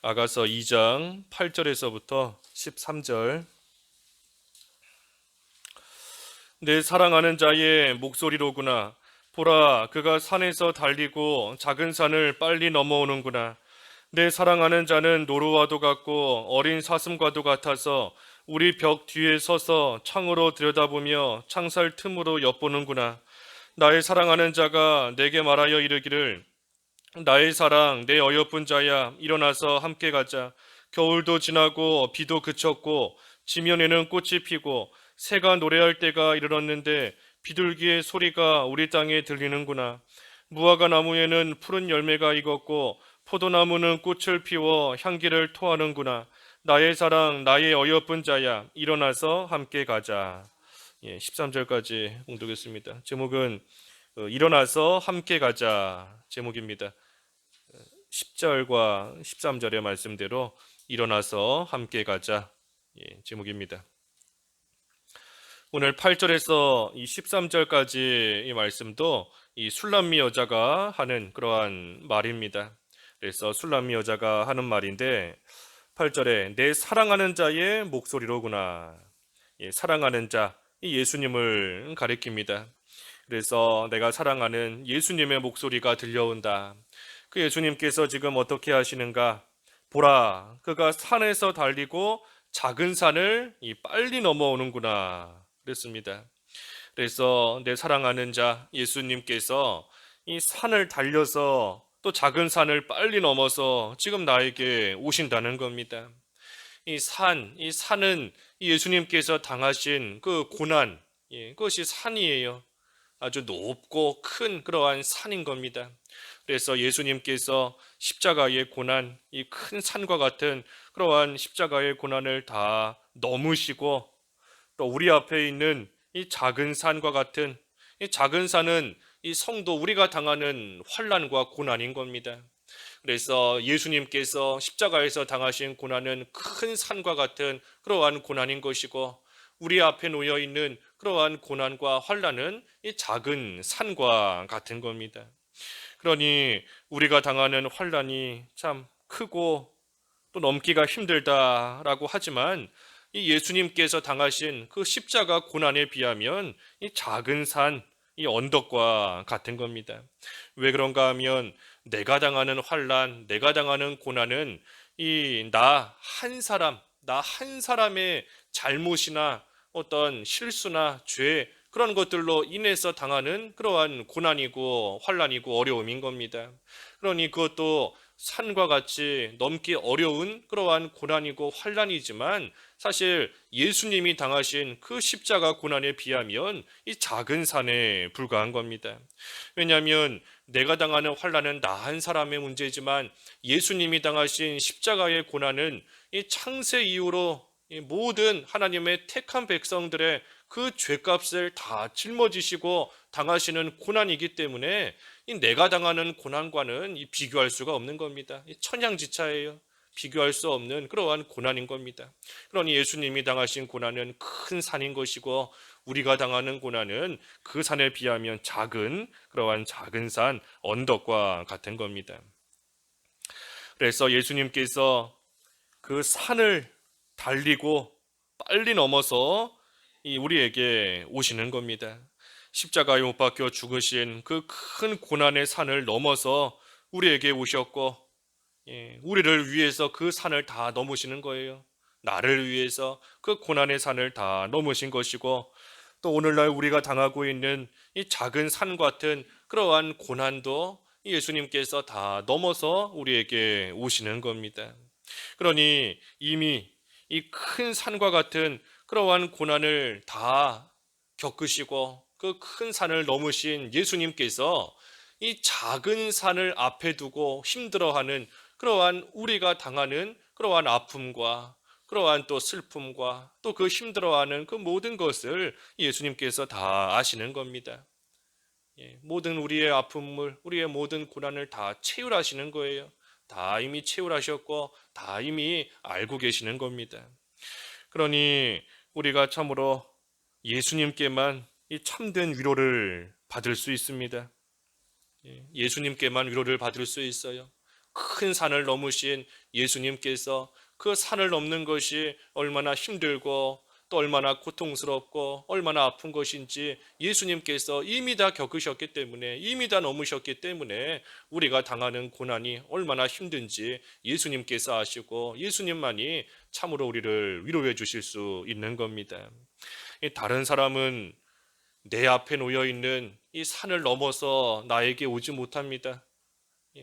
아가서 2장 8절에서부터 13절. 내 사랑하는 자의 목소리로구나. 보라, 그가 산에서 달리고 작은 산을 빨리 넘어오는구나. 내 사랑하는 자는 노루와도 같고 어린 사슴과도 같아서 우리 벽 뒤에 서서 창으로 들여다보며 창살 틈으로 엿보는구나. 나의 사랑하는 자가 내게 말하여 이르기를, 나의 사랑, 내 어여쁜 자야, 일어나서 함께 가자. 겨울도 지나고 비도 그쳤고 지면에는 꽃이 피고 새가 노래할 때가 이르렀는데 비둘기의 소리가 우리 땅에 들리는구나. 무화과 나무에는 푸른 열매가 익었고 포도나무는 꽃을 피워 향기를 토하는구나. 나의 사랑, 나의 어여쁜 자야, 일어나서 함께 가자. 13절까지 봉독했습니다. 제목은 일어나서 함께 가자 제목입니다. 10절과 13절의 말씀대로 일어나서 함께 가자 제목입니다. 오늘 8절에서 이 13절까지 이 말씀도 이 술람미 여자가 하는 그러한 말입니다. 그래서 술람미 여자가 하는 말인데 8절에 내 사랑하는 자의 목소리로구나. 사랑하는 자, 이 예수님을 가리킵니다. 그래서 내가 사랑하는 예수님의 목소리가 들려온다. 그 예수님께서 지금 어떻게 하시는가? 보라, 그가 산에서 달리고 작은 산을 빨리 넘어오는구나. 그랬습니다. 그래서 내 사랑하는 자 예수님께서 이 산을 달려서 또 작은 산을 빨리 넘어서 지금 나에게 오신다는 겁니다. 이 산은 예수님께서 당하신 그 고난, 그것이 산이에요. 아주 높고 큰 그러한 산인 겁니다. 그래서 예수님께서 십자가의 고난, 이 큰 산과 같은 그러한 십자가의 고난을 다 넘으시고 또 우리 앞에 있는 이 작은 산과 같은 이 작은 산은 이 성도 우리가 당하는 환난과 고난인 겁니다. 그래서 예수님께서 십자가에서 당하신 고난은 큰 산과 같은 그러한 고난인 것이고 우리 앞에 놓여 있는 그러한 고난과 환난은 이 작은 산과 같은 겁니다. 그러니 우리가 당하는 환난이 참 크고 또 넘기가 힘들다라고 하지만 이 예수님께서 당하신 그 십자가 고난에 비하면 이 작은 산, 이 언덕과 같은 겁니다. 왜 그런가 하면 내가 당하는 환난, 내가 당하는 고난은 이 나 한 사람의 잘못이나 어떤 실수나 죄 그런 것들로 인해서 당하는 그러한 고난이고 환난이고 어려움인 겁니다. 그러니 그것도 산과 같이 넘기 어려운 그러한 고난이고 환난이지만 사실 예수님이 당하신 그 십자가 고난에 비하면 이 작은 산에 불과한 겁니다. 왜냐하면 내가 당하는 환난은 나 한 사람의 문제지만 예수님이 당하신 십자가의 고난은 이 창세 이후로 이 모든 하나님의 택한 백성들의 그 죄값을 다 짊어지시고 당하시는 고난이기 때문에 이 내가 당하는 고난과는 이 비교할 수가 없는 겁니다. 이 천양지차예요. 비교할 수 없는 그러한 고난인 겁니다. 그러니 예수님이 당하신 고난은 큰 산인 것이고 우리가 당하는 고난은 그 산에 비하면 작은 그러한 작은 산 언덕과 같은 겁니다. 그래서 예수님께서 그 산을 달리고 빨리 넘어서 우리에게 오시는 겁니다. 십자가에 못 박혀 죽으신 그 큰 고난의 산을 넘어서 우리에게 오셨고, 우리를 위해서 그 산을 다 넘으시는 거예요. 나를 위해서 그 고난의 산을 다 넘으신 것이고, 또 오늘날 우리가 당하고 있는 이 작은 산 같은 그러한 고난도 예수님께서 다 넘어서 우리에게 오시는 겁니다. 그러니 이미 이 큰 산과 같은 그러한 고난을 다 겪으시고 그 큰 산을 넘으신 예수님께서 이 작은 산을 앞에 두고 힘들어하는 그러한 우리가 당하는 그러한 아픔과 그러한 또 슬픔과 또 그 힘들어하는 그 모든 것을 예수님께서 다 아시는 겁니다. 모든 우리의 아픔을, 우리의 모든 고난을 다 채울하시는 거예요. 다 이미 채울하셨고 다 이미 알고 계시는 겁니다. 그러니 우리가 참으로 예수님께만 이 참된 위로를 받을 수 있습니다. 예수님께만 위로를 받을 수 있어요. 큰 산을 넘으신 예수님께서 그 산을 넘는 것이 얼마나 힘들고 또 얼마나 고통스럽고 얼마나 아픈 것인지 예수님께서 이미 다 겪으셨기 때문에, 이미 다 넘으셨기 때문에 우리가 당하는 고난이 얼마나 힘든지 예수님께서 아시고 예수님만이 참으로 우리를 위로해 주실 수 있는 겁니다. 다른 사람은 내 앞에 놓여 있는 이 산을 넘어서 나에게 오지 못합니다.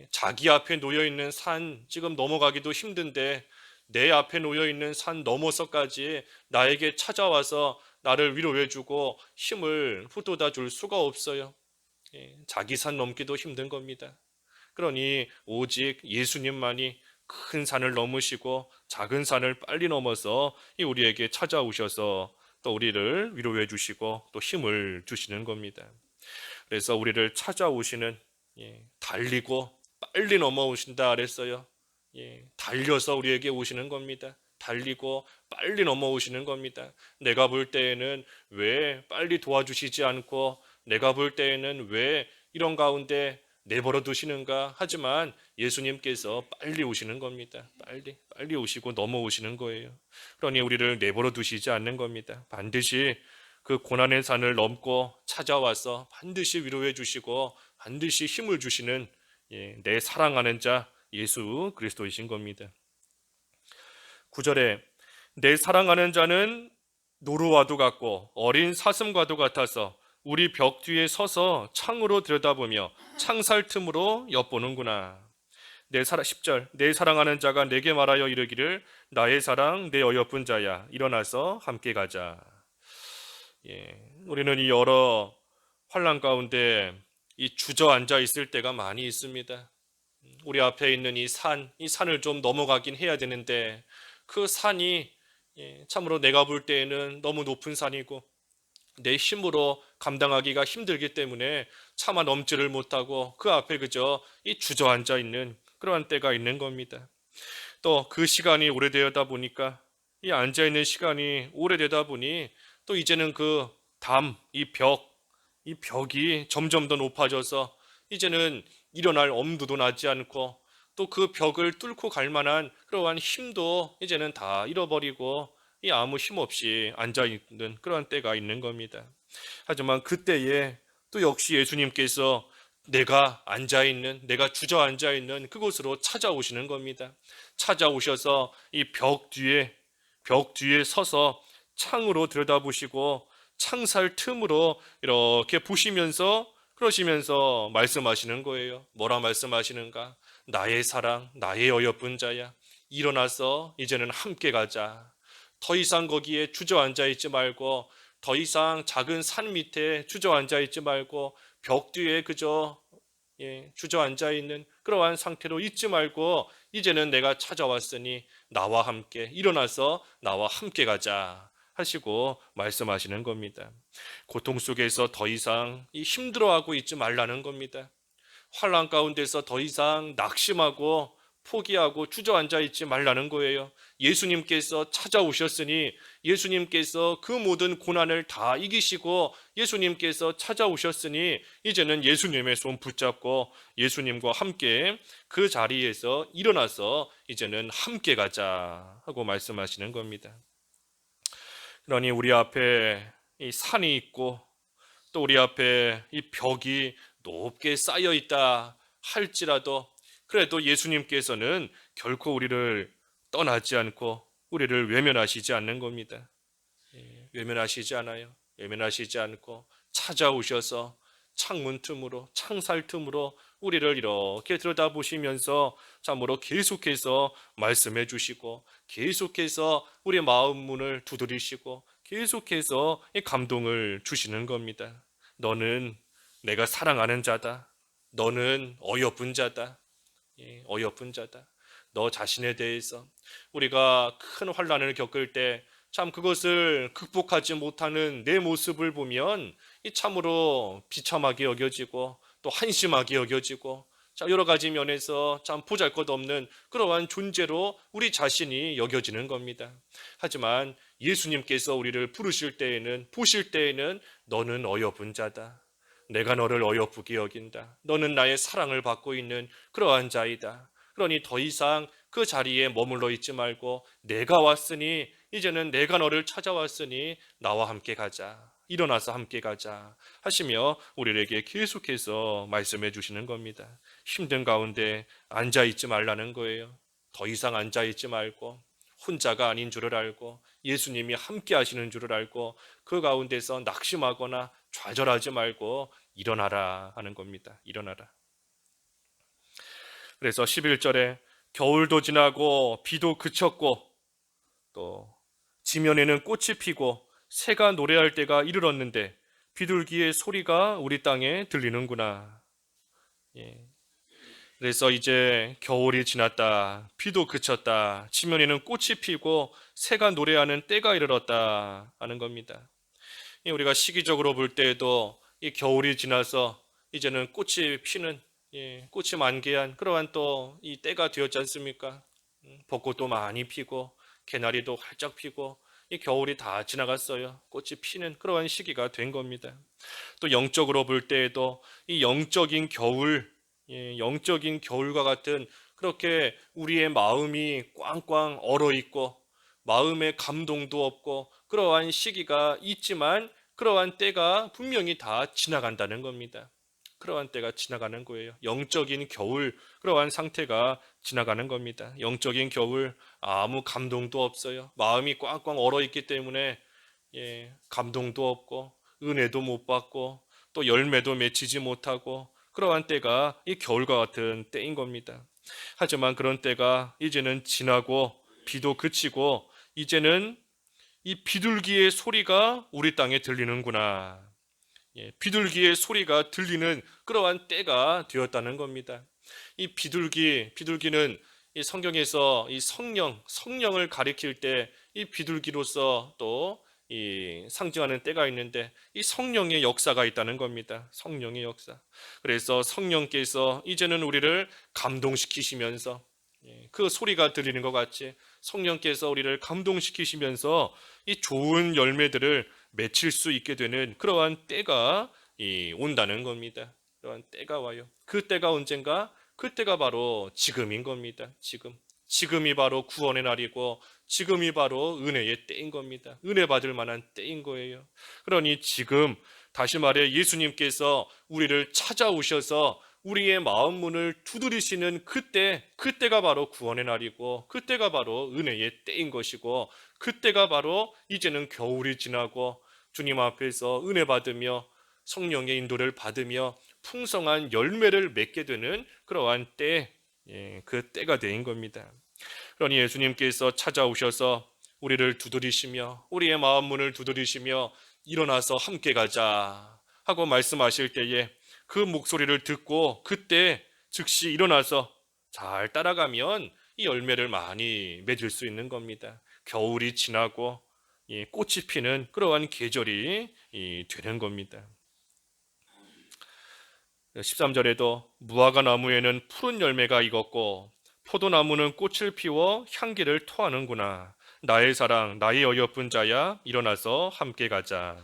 자기 앞에 놓여 있는 산 지금 넘어가기도 힘든데 내 앞에 놓여 있는 산 넘어서까지 나에게 찾아와서 나를 위로해 주고 힘을 북돋아 줄 수가 없어요. 자기 산 넘기도 힘든 겁니다. 그러니 오직 예수님만이 큰 산을 넘으시고 작은 산을 빨리 넘어서 우리에게 찾아오셔서 또 우리를 위로해 주시고 또 힘을 주시는 겁니다. 그래서 우리를 찾아오시는, 달리고 빨리 넘어오신다 그랬어요. 달려서 우리에게 오시는 겁니다. 달리고 빨리 넘어오시는 겁니다. 내가 볼 때에는 왜 빨리 도와주시지 않고, 내가 볼 때에는 왜 이런 가운데 내버려 두시는가? 하지만 예수님께서 빨리 오시는 겁니다. 빨리 오시고 넘어오시는 거예요. 그러니 우리를 내버려 두시지 않는 겁니다. 반드시 그 고난의 산을 넘고 찾아와서 반드시 위로해 주시고 반드시 힘을 주시는, 내 사랑하는 자 예수 그리스도이신 겁니다. 9절에 내 사랑하는 자는 노루와도 같고 어린 사슴과도 같아서 우리 벽 뒤에 서서 창으로 들여다보며 창살 틈으로 엿보는구나. 10절 내 사랑하는 자가 내게 말하여 이르기를 나의 사랑 내 어여쁜 자야 일어나서 함께 가자. 우리는 이 여러 환난 가운데 이 주저앉아 있을 때가 많이 있습니다. 우리 앞에 있는 이 산을 좀 넘어가긴 해야 되는데 그 산이 참으로 내가 볼 때에는 너무 높은 산이고 내 힘으로 감당하기가 힘들기 때문에 차마 넘지를 못하고 그 앞에 그저 이 주저앉아 있는 그러한 때가 있는 겁니다. 또 그 시간이 오래되다 보니까 이 앉아 있는 시간이 오래되다 보니 또 이제는 그 이 벽이 점점 더 높아져서 이제는 일어날 엄두도 나지 않고 또 그 벽을 뚫고 갈 만한 그러한 힘도 이제는 다 잃어버리고 이 아무 힘 없이 앉아 있는 그런 때가 있는 겁니다. 하지만 그때에 또 역시 예수님께서 내가 주저앉아 있는 그곳으로 찾아오시는 겁니다. 찾아오셔서 이 벽 뒤에 서서 창으로 들여다보시고 창살 틈으로 이렇게 보시면서 그러시면서 말씀하시는 거예요. 뭐라 말씀하시는가? 나의 사랑, 나의 어여쁜 자야. 일어나서 이제는 함께 가자. 더 이상 거기에 주저앉아 있지 말고 더 이상 작은 산 밑에 주저앉아 있지 말고 벽 뒤에 그저 주저앉아 있는 그러한 상태로 있지 말고 이제는 내가 찾아왔으니 나와 함께 일어나서 나와 함께 가자 하시고 말씀하시는 겁니다. 고통 속에서 더 이상 힘들어하고 있지 말라는 겁니다. 환난 가운데서 더 이상 낙심하고 포기하고 주저앉아 있지 말라는 거예요. 예수님께서 찾아오셨으니 예수님께서 그 모든 고난을 다 이기시고 예수님께서 찾아오셨으니 이제는 예수님의 손 붙잡고 예수님과 함께 그 자리에서 일어나서 이제는 함께 가자 하고 말씀하시는 겁니다. 그러니 우리 앞에 이 산이 있고 또 우리 앞에 이 벽이 높게 쌓여 있다 할지라도 그래도 예수님께서는 결코 우리를 떠나지 않고 우리를 외면하시지 않는 겁니다. 외면하시지 않아요. 외면하시지 않고 찾아오셔서 창문 틈으로 창살 틈으로 우리를 이렇게 들여다보시면서 참으로 계속해서 말씀해 주시고 계속해서 우리의 마음 문을 두드리시고 계속해서 감동을 주시는 겁니다. 너는 내가 사랑하는 자다. 너는 어여쁜 자다. 어여쁜 자다. 너 자신에 대해서 우리가 큰 환난을 겪을 때 참 그것을 극복하지 못하는 내 모습을 보면 참으로 비참하게 여겨지고 또 한심하게 여겨지고 여러 가지 면에서 참 보잘것없는 그러한 존재로 우리 자신이 여겨지는 겁니다. 하지만 예수님께서 우리를 보실 때에는 너는 어여쁜 자다. 내가 너를 어여쁘게 여긴다. 너는 나의 사랑을 받고 있는 그러한 자이다. 그러니 더 이상 그 자리에 머물러 있지 말고 내가 왔으니 이제는 내가 너를 찾아왔으니 나와 함께 가자. 일어나서 함께 가자 하시며 우리에게 계속해서 말씀해 주시는 겁니다. 힘든 가운데 앉아 있지 말라는 거예요. 더 이상 앉아 있지 말고 혼자가 아닌 줄을 알고 예수님이 함께 하시는 줄을 알고 그 가운데서 낙심하거나 좌절하지 말고 일어나라 하는 겁니다. 일어나라. 그래서 11절에 겨울도 지나고 비도 그쳤고 또 지면에는 꽃이 피고 새가 노래할 때가 이르렀는데 비둘기의 소리가 우리 땅에 들리는구나. 예. 그래서 이제 겨울이 지났다. 비도 그쳤다. 지면에는 꽃이 피고 새가 노래하는 때가 이르렀다 하는 겁니다. 우리가 시기적으로 볼 때에도 이 겨울이 지나서 이제는 꽃이 피는 꽃이 만개한 그러한 또 이 때가 되었지 않습니까? 벚꽃도 많이 피고 개나리도 활짝 피고 이 겨울이 다 지나갔어요. 꽃이 피는 그러한 시기가 된 겁니다. 또 영적으로 볼 때에도 이 영적인 겨울, 영적인 겨울과 같은 그렇게 우리의 마음이 꽝꽝 얼어 있고 마음에 감동도 없고 그러한 시기가 있지만 그러한 때가 분명히 다 지나간다는 겁니다. 그러한 때가 지나가는 거예요. 영적인 겨울, 그러한 상태가 지나가는 겁니다. 영적인 겨울, 아무 감동도 없어요. 마음이 꽝꽝 얼어 있기 때문에 감동도 없고 은혜도 못 받고 또 열매도 맺히지 못하고 그러한 때가 이 겨울과 같은 때인 겁니다. 하지만 그런 때가 이제는 지나고 비도 그치고 이제는 이 비둘기의 소리가 우리 땅에 들리는구나. 비둘기의 소리가 들리는 그러한 때가 되었다는 겁니다. 이 비둘기는 이 성경에서 이 성령을 가리킬 때 이 비둘기로서 또 이 상징하는 때가 있는데 이 성령의 역사가 있다는 겁니다. 성령의 역사. 그래서 성령께서 이제는 우리를 감동시키시면서 그 소리가 들리는 것 같이 성령께서 우리를 감동시키시면서 이 좋은 열매들을 맺힐 수 있게 되는 그러한 때가 온다는 겁니다. 그러한 때가 와요. 그 때가 언젠가? 그 때가 바로 지금인 겁니다. 지금이 바로 구원의 날이고 지금이 바로 은혜의 때인 겁니다. 은혜 받을 만한 때인 거예요. 그러니 지금 다시 말해 예수님께서 우리를 찾아오셔서 우리의 마음 문을 두드리시는 그때가 바로 구원의 날이고 그때가 바로 은혜의 때인 것이고 그때가 바로 이제는 겨울이 지나고 주님 앞에서 은혜 받으며 성령의 인도를 받으며 풍성한 열매를 맺게 되는 그러한 때, 그 때가 된 겁니다. 그러니 예수님께서 찾아오셔서 우리를 두드리시며 우리의 마음 문을 두드리시며 일어나서 함께 가자 하고 말씀하실 때에 그 목소리를 듣고 그때 즉시 일어나서 잘 따라가면 이 열매를 많이 맺을 수 있는 겁니다. 겨울이 지나고 꽃이 피는 그러한 계절이 되는 겁니다. 13절에도 무화과 나무에는 푸른 열매가 익었고 포도나무는 꽃을 피워 향기를 토하는구나. 나의 사랑, 나의 어여쁜 자야, 일어나서 함께 가자.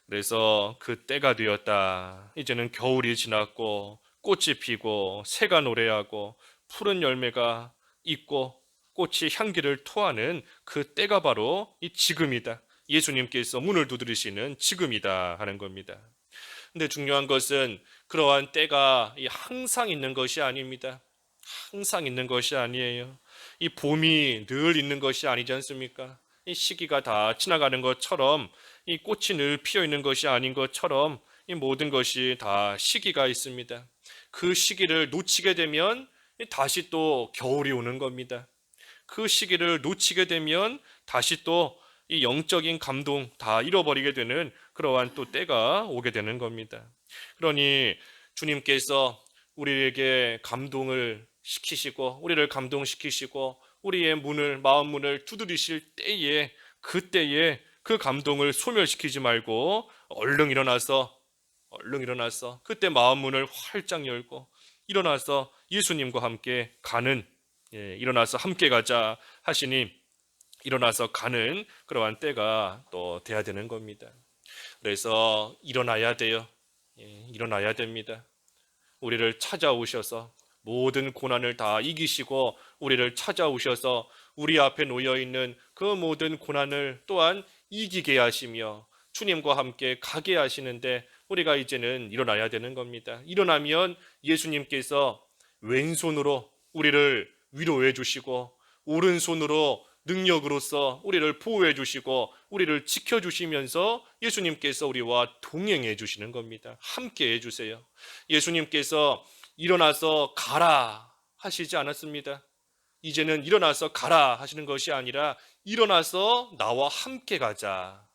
그래서 그 때가 되었다. 이제는 겨울이 지났고 꽃이 피고 새가 노래하고 푸른 열매가 있고 꽃이 향기를 토하는 그 때가 바로 이 지금이다. 예수님께서 문을 두드리시는 지금이다 하는 겁니다. 근데 중요한 것은 그러한 때가 항상 있는 것이 아닙니다. 항상 있는 것이 아니에요. 이 봄이 늘 있는 것이 아니지 않습니까? 이 시기가 다 지나가는 것처럼 이 꽃이 늘 피어 있는 것이 아닌 것처럼 이 모든 것이 다 시기가 있습니다. 그 시기를 놓치게 되면 다시 또 겨울이 오는 겁니다. 그 시기를 놓치게 되면 다시 또 이 영적인 감동 다 잃어버리게 되는 그러한 또 때가 오게 되는 겁니다. 그러니 주님께서 우리에게 감동을 시키시고 우리를 감동시키시고 우리의 마음 문을 두드리실 때에 그때에 그 감동을 소멸시키지 말고 얼른 일어나서 그때 마음 문을 활짝 열고 일어나서 예수님과 함께 가는 일어나서 함께 가자 하시니 일어나서 가는 그러한 때가 또 돼야 되는 겁니다. 그래서 일어나야 돼요. 일어나야 됩니다. 우리를 찾아오셔서 모든 고난을 다 이기시고 우리를 찾아오셔서 우리 앞에 놓여 있는 그 모든 고난을 또한 이기게 하시며 주님과 함께 가게 하시는데 우리가 이제는 일어나야 되는 겁니다. 일어나면 예수님께서 왼손으로 우리를 위로해 주시고 오른손으로 능력으로서 우리를 보호해 주시고 우리를 지켜 주시면서 예수님께서 우리와 동행해 주시는 겁니다. 함께 해 주세요. 예수님께서 일어나서 가라 하시지 않았습니다. 이제는 일어나서 가라 하시는 것이 아니라 일어나서 나와 함께 가자.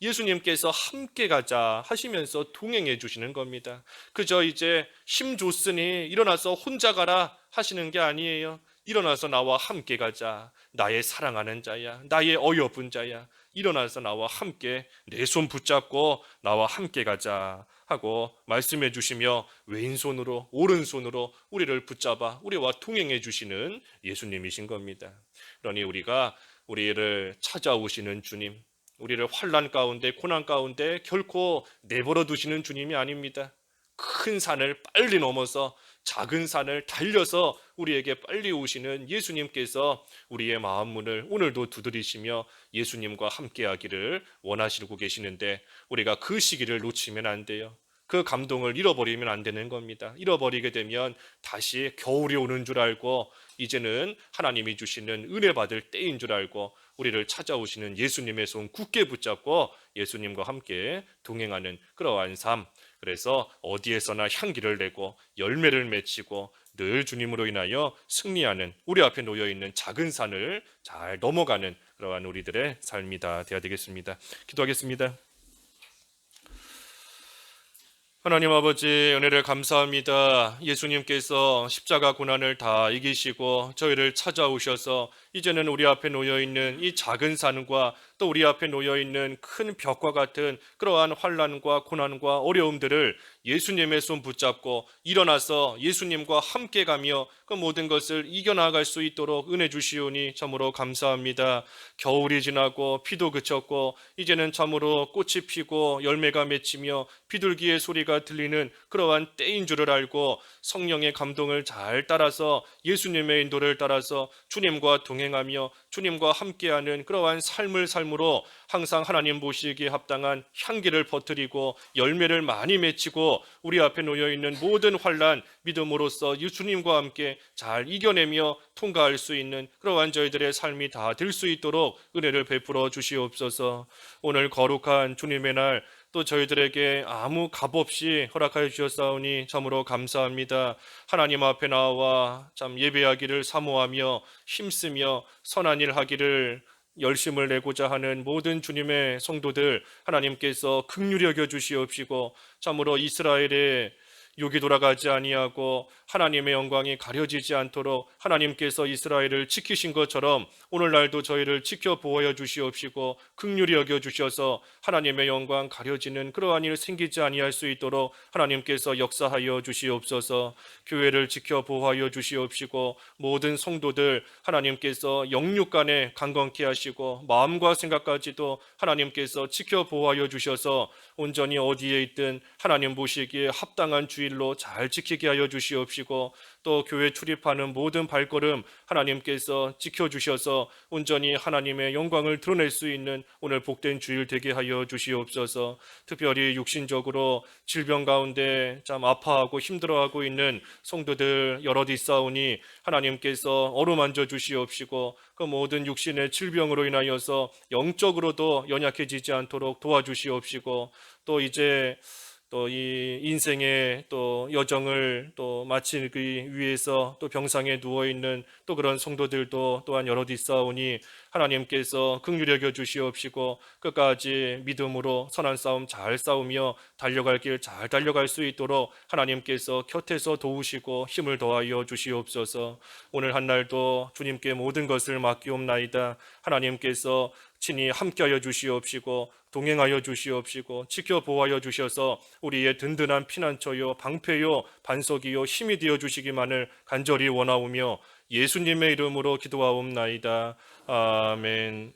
예수님께서 함께 가자 하시면서 동행해 주시는 겁니다. 그저 이제 힘 줬으니 일어나서 혼자 가라 하시는 게 아니에요. 일어나서 나와 함께 가자. 나의 사랑하는 자야. 나의 어여쁜 자야. 일어나서 나와 함께 내 손 붙잡고 나와 함께 가자 하고 말씀해 주시며 왼손으로 오른손으로 우리를 붙잡아 우리와 동행해 주시는 예수님이신 겁니다. 그러니 우리가 우리를 찾아오시는 주님, 우리를 환난 가운데 고난 가운데 결코 내버려 두시는 주님이 아닙니다. 큰 산을 빨리 넘어서 작은 산을 달려서 우리에게 빨리 오시는 예수님께서 우리의 마음 문을 오늘도 두드리시며 예수님과 함께하기를 원하시고 계시는데 우리가 그 시기를 놓치면 안 돼요. 그 감동을 잃어버리면 안 되는 겁니다. 잃어버리게 되면 다시 겨울이 오는 줄 알고 이제는 하나님이 주시는 은혜 받을 때인 줄 알고 우리를 찾아오시는 예수님의 손 굳게 붙잡고 예수님과 함께 동행하는 그러한 삶, 그래서 어디에서나 향기를 내고 열매를 맺히고 늘 주님으로 인하여 승리하는 우리 앞에 놓여있는 작은 산을 잘 넘어가는 그러한 우리들의 삶이 다 되어야 되겠습니다. 기도하겠습니다. 하나님 아버지 은혜를 감사합니다. 예수님께서 십자가 고난을 다 이기시고 저희를 찾아오셔서 이제는 우리 앞에 놓여있는 이 작은 산과 또 우리 앞에 놓여있는 큰 벽과 같은 그러한 환난과 고난과 어려움들을 예수님의 손 붙잡고 일어나서 예수님과 함께 가며 그 모든 것을 이겨나갈 수 있도록 은혜 주시오니 참으로 감사합니다. 겨울이 지나고 비도 그쳤고 이제는 참으로 꽃이 피고 열매가 맺히며 비둘기의 소리가 들리는 그러한 때인 줄을 알고 성령의 감동을 잘 따라서 예수님의 인도를 따라서 주님과 동행하며 주님과 함께하는 그러한 삶을 삶으로 항상 하나님 보시기에 합당한 향기를 퍼뜨리고 열매를 많이 맺히고 우리 앞에 놓여있는 모든 환난 믿음으로써 주님과 함께 잘 이겨내며 통과할 수 있는 그러한 저희들의 삶이 다 될 수 있도록 은혜를 베풀어 주시옵소서. 오늘 거룩한 주님의 날 또 저희들에게 아무 값 없이 허락하여 주셨사오니 참으로 감사합니다. 하나님 앞에 나와 참 예배하기를 사모하며 힘쓰며 선한 일 하기를 열심을 내고자 하는 모든 주님의 성도들 하나님께서 긍휼히 여겨 주시옵시고 참으로 이스라엘의 욕이 돌아가지 아니하고 하나님의 영광이 가려지지 않도록 하나님께서 이스라엘을 지키신 것처럼 오늘날도 저희를 지켜 보호하여 주시옵시고 긍휼히 여겨 주셔서 하나님의 영광 가려지는 그러한 일 생기지 아니할 수 있도록 하나님께서 역사하여 주시옵소서. 교회를 지켜 보호하여 주시옵시고 모든 성도들 하나님께서 영육간에 강건케 하시고 마음과 생각까지도 하나님께서 지켜 보호하여 주셔서 온전히 어디에 있든 하나님 보시기에 합당한 주일로 잘 지키게 하여 주시옵시고 또 교회 출입하는 모든 발걸음 하나님께서 지켜주셔서 온전히 하나님의 영광을 드러낼 수 있는 오늘 복된 주일 되게 하여 주시옵소서. 특별히 육신적으로 질병 가운데 참 아파하고 힘들어하고 있는 성도들 여럿 있사오니 하나님께서 어루만져 주시옵시고 그 모든 육신의 질병으로 인하여서 영적으로도 연약해지지 않도록 도와주시옵시고 또 이제 또 이 인생의 또 여정을 또 마치기 위해서 또 병상에 누워 있는 또 그런 성도들도 또한 여럿 있사오니 하나님께서 긍휼히 여겨 주시옵시고 끝까지 믿음으로 선한 싸움 잘 싸우며 달려갈 길 잘 달려갈 수 있도록 하나님께서 곁에서 도우시고 힘을 더하여 주시옵소서. 오늘 한 날도 주님께 모든 것을 맡기옵나이다. 하나님께서 친히 함께하여 주시옵시고 동행하여 주시옵시고 지켜 보호하여 주셔서 우리의 든든한 피난처요 방패요 반석이요 힘이 되어 주시기만을 간절히 원하오며 예수님의 이름으로 기도하옵나이다. 아멘.